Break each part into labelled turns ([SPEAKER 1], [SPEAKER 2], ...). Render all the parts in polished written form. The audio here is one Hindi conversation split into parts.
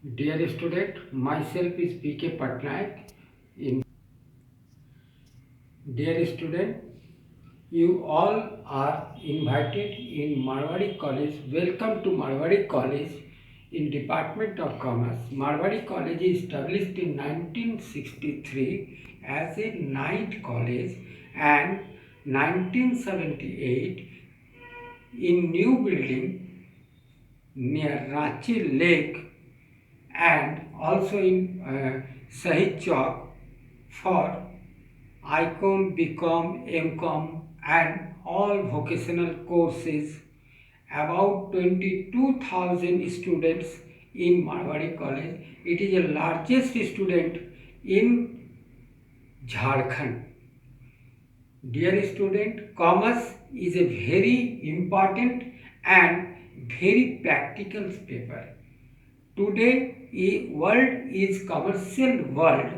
[SPEAKER 1] Dear student, myself is P.K. Patnaik. Dear student, you all are invited in Marwari College. Welcome to Marwari College in Department of Commerce. Marwari College is established in 1963 as a night college and 1978 in new building near Ranchi Lake and also in Sahid Chowk for ICOM, BCom, MCom and all vocational courses. About 22,000 students in Marwari College. It is the largest student in Jharkhand. Dear student, commerce is a very important and very practical paper. Today, world is commercial world,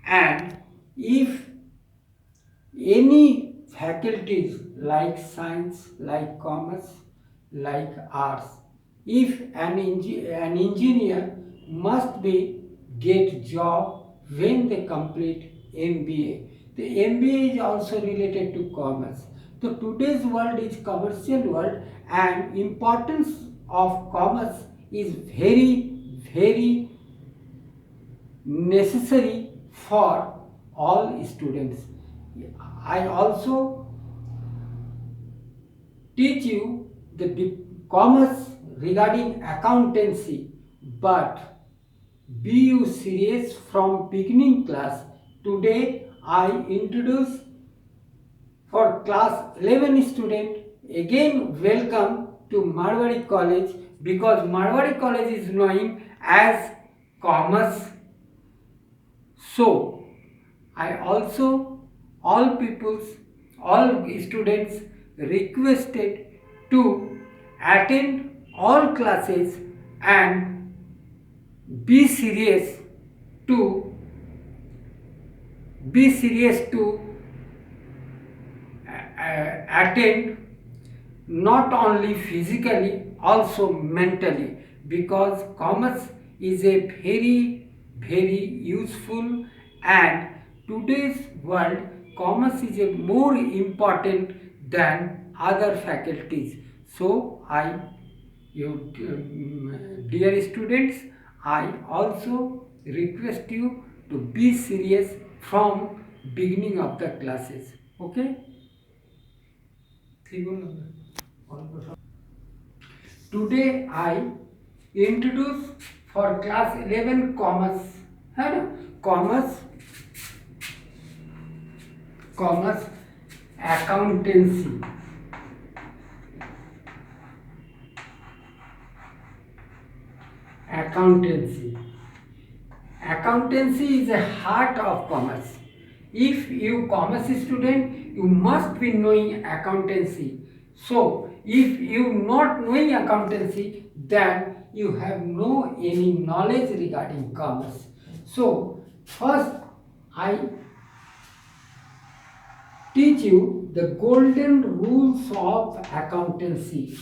[SPEAKER 1] and if any faculties like science, like commerce, like arts, if an engineer must be get job when they complete MBA. The MBA is also related to commerce. So today's world is commercial world, and importance of commerce is very necessary for all students. I also teach you the commerce regarding accountancy, but be you serious from beginning class. Today I introduce for class 11 student. Again, welcome to Marwari College, because Marwari College is known as commerce. So I also all students requested to attend all classes and be serious to attend, not only physically, also mentally, because commerce is a very useful, and today's world commerce is a more important than other faculties. So dear students, I also request you to be serious from beginning of the classes. Okay? Today I introduce for class 11 commerce. है ना? Commerce accountancy. Accountancy is the heart of commerce. If you commerce student, you must be knowing accountancy. So if you not knowing accountancy, then you have no any knowledge regarding commerce. So first I teach you the golden rules of accountancy.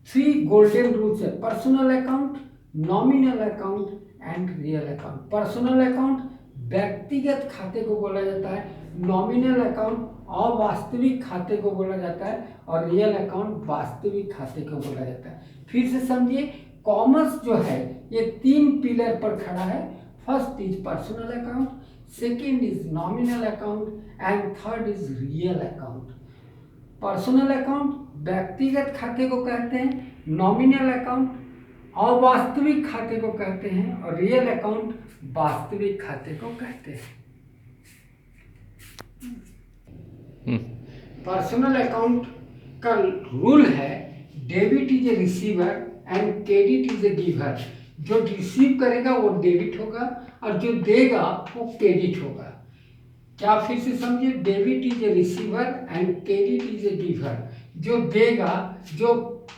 [SPEAKER 1] Three golden rules है: personal account, nominal account and real account. Personal account व्यक्तिगत खाते को बोला जाता है, नॉमिनल अकाउंट अवास्तविक खाते को बोला जाता है, और रियल अकाउंट वास्तविक खाते को बोला जाता है। फिर से समझिए, कॉमर्स जो है ये तीन पिलर पर खड़ा है। First is personal account, second is nominal account and third is real account. Personal account व्यक्तिगत खाते को कहते हैं, नॉमिनल अकाउंट अवास्तविक खाते को कहते हैं, और रियल अकाउंट वास्तविक खाते को कहते हैं। पर्सनल अकाउंट का रूल है debit is a receiver and credit is a giver. जो रिसीव करेगा वो डेबिट होगा और जो देगा वो क्रेडिट होगा। क्या फिर से समझिए, debit is a receiver and credit is a giver. जो देगा, जो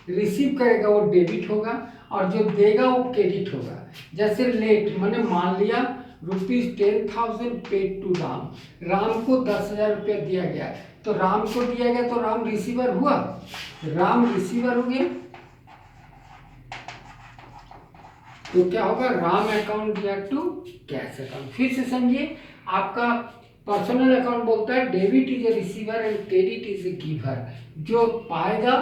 [SPEAKER 1] रिसीव करेगा वो डेबिट होगा और जो देगा वो क्रेडिट होगा। जैसे लेट, मैंने मान लिया ₹10,000 पेड टू राम, राम को 10,000 रुपया दिया गया, तो राम को दिया गया तो राम रिसीवर हुआ, राम रिसीवर हो गया। तो क्या होगा, राम अकाउंट दिया टू कैश अकाउंट। फिर से समझिए, आपका पर्सनल अकाउंट बोलता है debit is a receiver and credit is a giver. जो पाएगा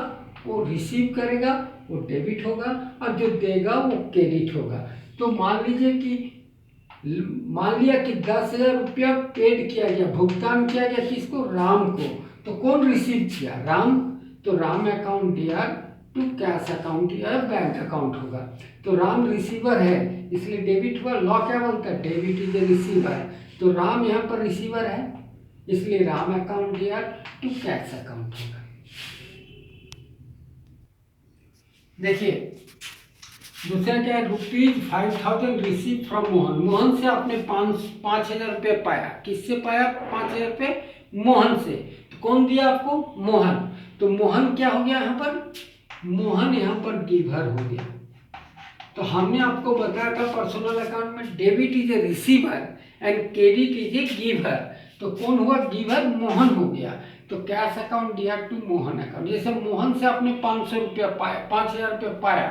[SPEAKER 1] वो रिसीव करेगा, वो डेबिट होगा, और जो देगा वो क्रेडिट होगा। तो मान लिया कि 10,000 रुपया पेड किया गया, भुगतान किया गया किसको, राम को। तो कौन रिसीव किया, राम। तो राम अकाउंट दिया टू कैश अकाउंट या बैंक अकाउंट होगा। तो राम रिसीवर है इसलिए डेबिट हुआ। लॉ क्या बोलता है, डेबिट इज ए रिसीवर। तो राम यहाँ पर रिसीवर है इसलिए राम अकाउंट दिया टू कैश अकाउंट होगा। देखिए दूसरा क्या है, ₹5,000 रिसीव फ्रॉम मोहन। मोहन से आपने 5,000 रुपये पाया। किससे पाया 5,000 रुपये, मोहन से। तो कौन दिया आपको, मोहन। तो मोहन क्या हो गया यहाँ पर, मोहन यहाँ पर गिवर हो गया। तो हमने आपको बताया था पर्सनल अकाउंट में debit is a receiver and credit is a giver. तो कौन हुआ गिवर, मोहन हो गया। तो कैश अकाउंट दिया टू मोहन अकाउंट। जैसे मोहन से आपने 500 रुपया पाया, 5,000 रुपया पाया,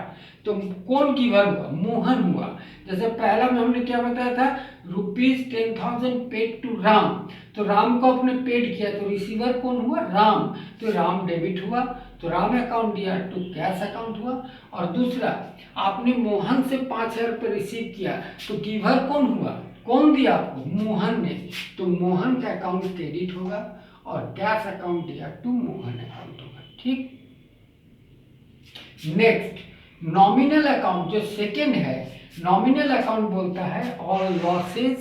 [SPEAKER 1] तो कौन गिवर हुआ, मोहन हुआ। जैसे पहला में हमने क्या बताया था, ₹10,000 पेड टू राम। तो राम को आपने पेड किया तो रिसीवर कौन हुआ, राम। तो राम डेबिट हुआ, तो राम अकाउंट दिया टू कैश अकाउंट हुआ। और दूसरा आपने मोहन से 5,000 रुपये रिसीव किया तो गिवर कौन हुआ, कौन दिया आपको, मोहन ने। तो मोहन का अकाउंट क्रेडिट होगा और कैश अकाउंट दिया टू मोहन अकाउंट होगा। ठीक। नेक्स्ट नॉमिनल अकाउंट जो सेकेंड है, नॉमिनल अकाउंट बोलता है all losses,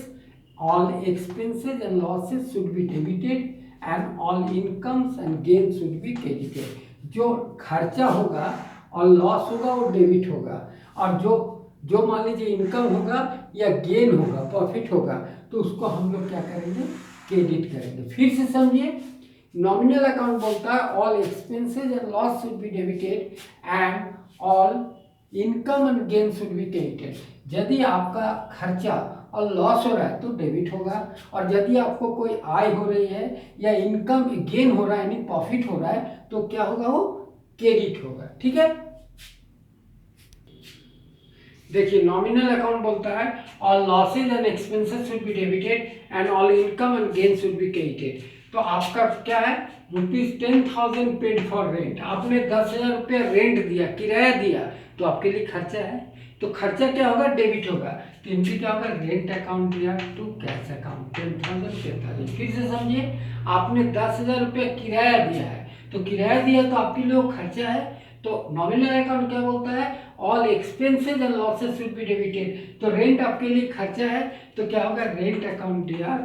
[SPEAKER 1] all expenses and losses should be debited and all incomes and gain should be credited. जो खर्चा होगा और लॉस होगा वो डेबिट होगा, और जो मान लीजिए इनकम होगा या गेन होगा, प्रॉफिट होगा, तो उसको हम लोग क्या करेंगे, क्रेडिट करेंगे। फिर से समझिए, नॉमिनल अकाउंट बोलता है all expenses and loss should be debited and all income and gain should be credited. यदि आपका खर्चा और लॉस हो रहा है तो डेबिट होगा, और यदि आपको कोई आय हो रही है या इनकम गेन हो रहा है यानी प्रॉफिट हो रहा है तो क्या होगा, वो क्रेडिट होगा। ठीक है। देखिए नॉमिनल अकाउंट बोलता है all losses and expenses should be debited and all income and gain should be credited. तो आपका क्या है, ₹10,000 पेड फॉर रेंट। आपने 10,000 रुपया रेंट दिया, किराया दिया, तो आपके लिए खर्चा है, तो खर्चा क्या होगा, डेबिट होगा। तो इनकी क्या होगा, रेंट अकाउंट दिया टू कैश अकाउंट 10,000। फिर से समझिए, आपने 10,000 रुपया किराया दिया है, तो किराया दिया तो आपके लिए खर्चा है। तो नॉमिनल अकाउंट क्या बोलता है, all expenses and losses should be debited. तो रेंट आपके लिए खर्चा है, तो क्या होगा, रेंट अकाउंट दिया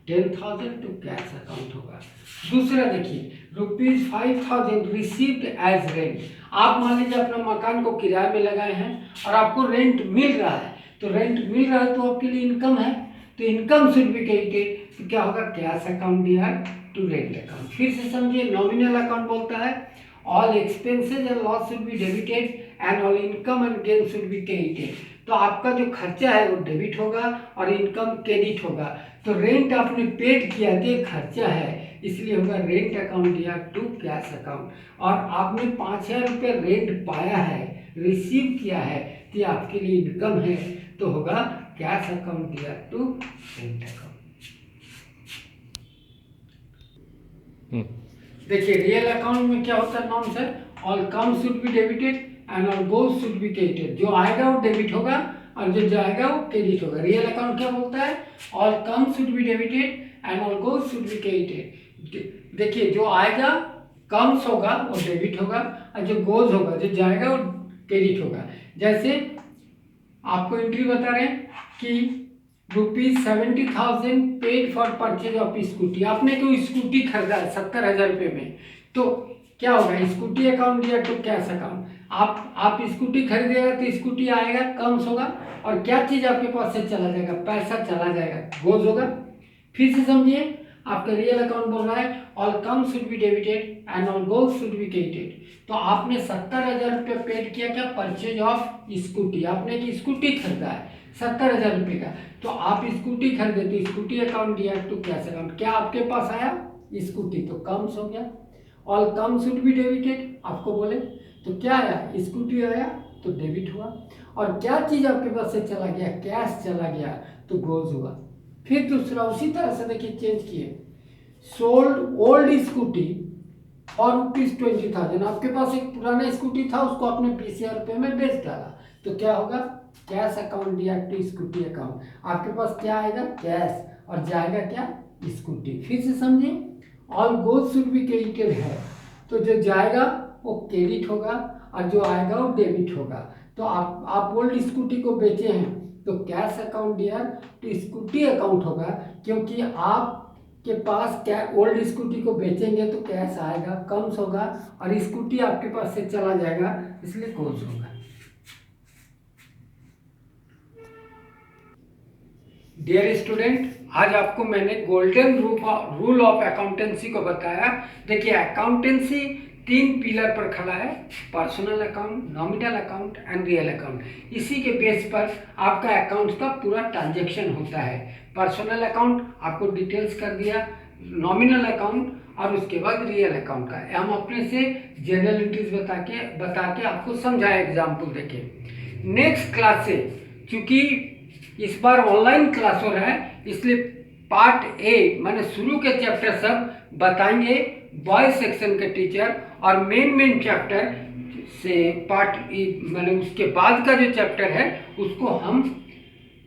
[SPEAKER 1] 10,000 टू कैश अकाउंट होगा। दूसरा देखिए, ₹5,000 रिसीव्ड एज रेंट। आप मान लीजिए अपना मकान को किराए में लगाए हैं और आपको रेंट मिल रहा है, तो रेंट मिल रहा है तो आपके लिए इनकम है, तो इनकम शुड बी क्रेडिटेड। तो क्या होगा, कैश अकाउंट दिया टू रेंट अकाउंट। फिर से समझिए, नॉमिनल अकाउंट बोलता है all expenses and loss should be debited and all income and gain should be credited. तो आपका जो खर्चा है वो डेबिट होगा और इनकम क्रेडिट होगा। तो रेंट आपने पेड किया तो खर्चा है, इसलिए होगा रेंट अकाउंट दिया टू कैश अकाउंट। और आपने 5,000 रुपये रेंट पाया है, रिसीव किया है, तो आपके लिए इनकम है, तो होगा कैश अकाउंट दिया टू रेंट अकाउंट। देखिए रियल अकाउंट में क्या होता है, norm sir, all come should be debited and all goes should be credited. जो आएगा वो डेबिट होगा और जो जाएगा वो क्रेडिट होगा। रियल अकाउंट क्या बोलता है, all come should be debited and all goes should be credited. देखिए जो आएगा कम्स होगा वो डेबिट होगा और जो गोज होगा, जो जाएगा वो क्रेडिट होगा। जैसे आपको एंट्री बता रहे हैं कि ₹70,000 paid for purchase of scooty. आपने कोई स्कूटी खरीदा है 70,000 रुपये में, तो क्या होगा, स्कूटी अकाउंट दिया टू कैश अकाउंट। आप स्कूटी खरीदेगा तो स्कूटी आएगा, कम्स होगा, और क्या चीज़ आपके पास से चला जाएगा, पैसा चला जाएगा, गोज होगा। फिर से समझिए, आपका रियल अकाउंट बोल रहा है all come should be debited and all goes should be credited. तो आपने 70,000 रुपये पेड किया क्या, परचेज ऑफ स्कूटी। आपने एक स्कूटी खरीदा है 70,000 रुपये का, तो आप स्कूटी खरीदे तो स्कूटी अकाउंट दिया टू कैश अकाउंट। क्या आपके पास आया स्कूटी, तो कम्स हो गया। All come should be debited आपको बोले तो क्या आया, स्कूटी आया तो डेबिट हुआ। और क्या चीज़ आपके पास से चला गया, कैश चला गया, तो गोज हुआ। फिर दूसरा उसी तरह से देखिए चेंज किए, सोल्ड ओल्ड स्कूटी फॉर ₹20,000। आपके पास एक पुराना स्कूटी था, उसको आपने 20,000 रुपये में बेच डाला, तो क्या होगा, कैश अकाउंट दिया टू स्कूटी अकाउंट। आपके पास क्या आएगा, कैश, और जाएगा क्या, स्कूटी। फिर से समझे, all goes should be credited है, तो जो जाएगा वो क्रेडिट होगा और जो आएगा वो डेबिट होगा। तो आप ओल्ड स्कूटी को बेचे हैं तो कैश अकाउंट दिया तो स्कूटी अकाउंट होगा, क्योंकि आप के पास क्या ओल्ड स्कूटी को बेचेंगे तो कैश आएगा, कम्स होगा, और स्कूटी आपके पास से चला जाएगा, इसलिए गोज होगा। डियर स्टूडेंट, आज आपको मैंने गोल्डन रूल ऑफ अकाउंटेंसी को बताया। देखिए अकाउंटेंसी 3 पिलर पर खड़ा है, personal account, nominal account and real account. इसी के बेस पर आपका अकाउंट का पूरा ट्रांजेक्शन होता है। पर्सनल अकाउंट आपको डिटेल्स कर दिया, नॉमिनल अकाउंट और उसके बाद रियल अकाउंट का हम अपने से जनरलिटीज बता के आपको समझाया एग्जाम्पल देके। नेक्स्ट क्लास से, चूंकि इस बार ऑनलाइन क्लास हो रहा है, इसलिए पार्ट ए माने शुरू के चैप्टर सब बताएंगे बॉयज सेक्शन के टीचर, और मेन चैप्टर से पार्ट माने उसके बाद का जो चैप्टर है उसको हम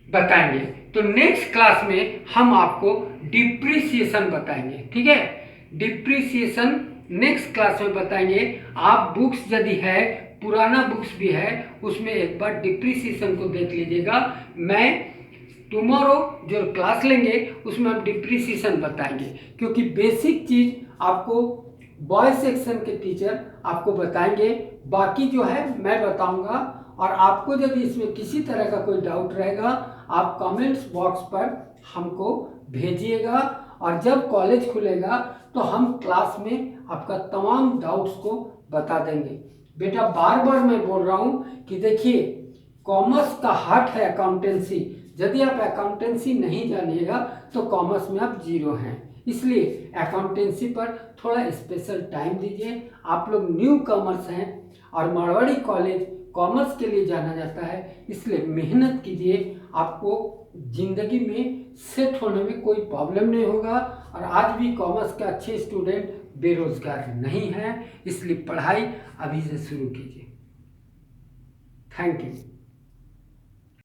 [SPEAKER 1] बताएंगे। तो नेक्स्ट क्लास में हम आपको डिप्रिसिएशन बताएंगे, ठीक है। डिप्रिसिएशन नेक्स्ट क्लास में बताएंगे। आप बुक्स यदि है, पुराना बुक्स भी है, उसमें एक बार डिप्रिसिएशन को देख लीजिएगा। मैं टुमारो जो क्लास लेंगे उसमें हम डिप्रिसिएशन बताएंगे, क्योंकि बेसिक चीज आपको बॉयज सेक्शन के टीचर आपको बताएंगे, बाकी जो है मैं बताऊंगा। और आपको यदि इसमें किसी तरह का कोई डाउट रहेगा आप कमेंट्स बॉक्स पर हमको भेजिएगा, और जब कॉलेज खुलेगा तो हम क्लास में आपका तमाम डाउट्स को बता देंगे। बेटा बार बार मैं बोल रहा हूँ कि देखिए कॉमर्स का हार्ट है अकाउंटेंसी। यदि आप अकाउंटेंसी नहीं जानिएगा तो कॉमर्स में आप जीरो हैं, इसलिए अकाउंटेंसी पर थोड़ा स्पेशल टाइम दीजिए। आप लोग न्यू कॉमर्स हैं और मारवाड़ी कॉलेज कॉमर्स के लिए जाना जाता है, इसलिए मेहनत कीजिए, आपको जिंदगी में सेट होने में कोई प्रॉब्लम नहीं होगा। और आज भी कॉमर्स के अच्छे स्टूडेंट बेरोजगार नहीं हैं, इसलिए पढ़ाई अभी से शुरू कीजिए। Thank you.